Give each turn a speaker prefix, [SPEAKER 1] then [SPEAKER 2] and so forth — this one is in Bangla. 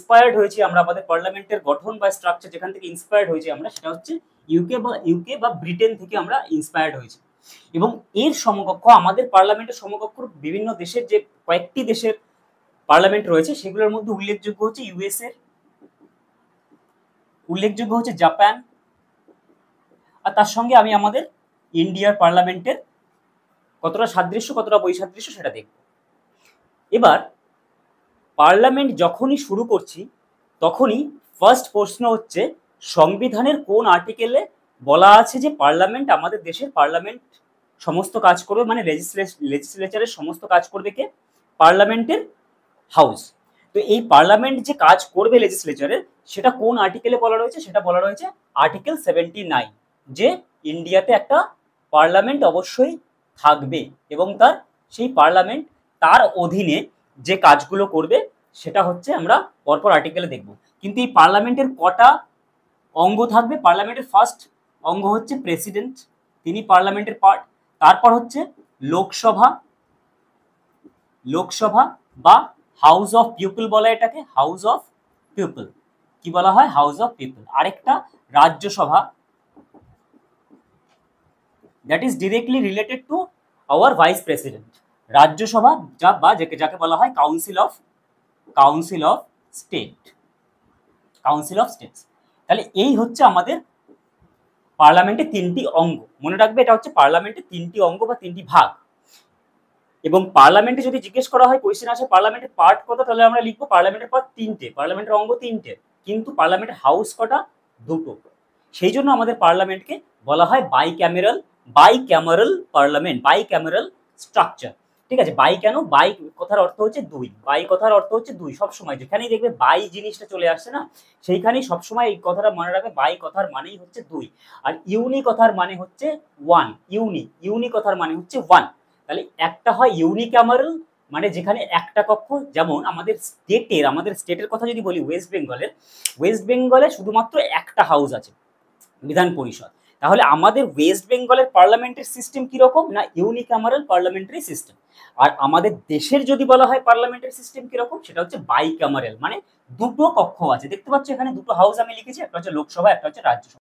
[SPEAKER 1] ইন্সপায়ার্ড হয়েছি আমরা, আমাদের পার্লামেন্টের গঠন বা স্ট্রাকচার যেখান থেকে ইন্সপায়ার্ড হয়েছি আমরা, সেটা হচ্ছে ইউকে বা ব্রিটেন থেকে আমরা ইন্সপায়ার্ড হয়েছি। এবং এর সমকক্ষ আমাদের পার্লামেন্টের সমকক্ষ বিভিন্ন দেশের যে কয়েকটি দেশের পার্লামেন্ট রয়েছে সেগুলোর মধ্যে উল্লেখযোগ্য হচ্ছে ইউএস এর, উল্লেখযোগ্য হচ্ছে জাপান, আর তার সঙ্গে আমি আমাদের ইন্ডিয়ার পার্লামেন্টের কতটা সাদৃশ্য কতটা বৈসাদৃশ্য সেটা দেখব। এবার পার্লামেন্ট যখনই শুরু করছি তখনই ফার্স্ট প্রশ্ন হচ্ছে সংবিধানের কোন আর্টিকেলে বলা আছে যে পার্লামেন্ট, আমাদের দেশের পার্লামেন্ট সমস্ত কাজ করবে, মানে লেজিসলেচারের সমস্ত কাজ করবে কে? পার্লামেন্টের হাউস। তো এই পার্লামেন্ট যে কাজ করবে লেজিসলেচারের, সেটা কোন আর্টিকেলে বলা রয়েছে? সেটা বলা রয়েছে আর্টিকেল 79, যে ইন্ডিয়াতে একটা পার্লামেন্ট অবশ্যই থাকবে এবং সেই পার্লামেন্ট তার অধীনে যে কাজগুলো করবে সেটা হচ্ছে আমরা পরপর আর্টিকেলে দেখব। কিন্তু এই পার্লামেন্টের কটা অঙ্গ থাকবে? পার্লামেন্টের ফার্স্ট অঙ্গ হচ্ছে প্রেসিডেন্ট, তিনি পার্লামেন্টের পার্ট। তারপর হচ্ছে লোকসভা, লোকসভা বা হাউস অফ পিপল বলা এটাকে, হাউস অফ পিপল। কি বলা হয়? House of people. আরেকটা Rajya Sabha, that is directly related to our vice president. Rajya Sabha যাকে বলা হয় council of state, council of states. তাহলে এই হচ্ছে আমাদের পার্লামেন্টের তিনটি অঙ্গ। মনে রাখবে এটা হচ্ছে পার্লামেন্টের তিনটি অঙ্গ বা তিনটি ভাগ। এবং পার্লামেন্টে যদি জিজ্ঞেস করা হয়, কোয়েশ্চেন আসে পার্লামেন্টের পার্ট কত, তাহলে আমরা লিখবো পার্লামেন্টের পার্ট তিনটে, পার্লামেন্টের অঙ্গ তিনটে, কিন্তু পার্লামেন্টের হাউস কটা? দুটো। সেই জন্য আমাদের পার্লামেন্টকে বলা হয় বাইক্যামেরাল পার্লামেন্ট, বাইক্যামেরাল স্ট্রাকচার। ঠিক আছে? বাই কেন? বাই কথার অর্থ হচ্ছে দুই, বাই কথার অর্থ হচ্ছে দুই। সবসময় যেখানেই দেখবে বাই জিনিসটা চলে আসছে না, সেইখানেই সবসময় এই কথাটা মনে রাখবে, বাই কথার মানেই হচ্ছে দুই। আর ইউনি কথার মানে হচ্ছে ওয়ান, ইউনি কথার মানে হচ্ছে ওয়ান। তাহলে একটা হয় ইউনিক্যামেরাল, মানে যেখানে একটা কক্ষ। যেমন আমাদের স্টেটের কথা যদি বলি, ওয়েস্ট বেঙ্গলে শুধুমাত্র একটা হাউস আছে, বিধান পরিষদ। তাহলে আমাদের ওয়েস্ট বেঙ্গলের পার্লামেন্টের সিস্টেম কিরকম? না ইউনিক্যামেরাল পার্লামেন্টারি সিস্টেম। আর আমাদের দেশের যদি বলা হয় পার্লামেন্টারি সিস্টেম কিরকম, সেটা হচ্ছে বাইক্যামেরাল, মানে দুটো কক্ষ আছে। দেখতে পাচ্ছ এখানে দুটো হাউস আমি লিখেছি, একটা হচ্ছে লোকসভা, একটা হচ্ছে রাজ্যসভা।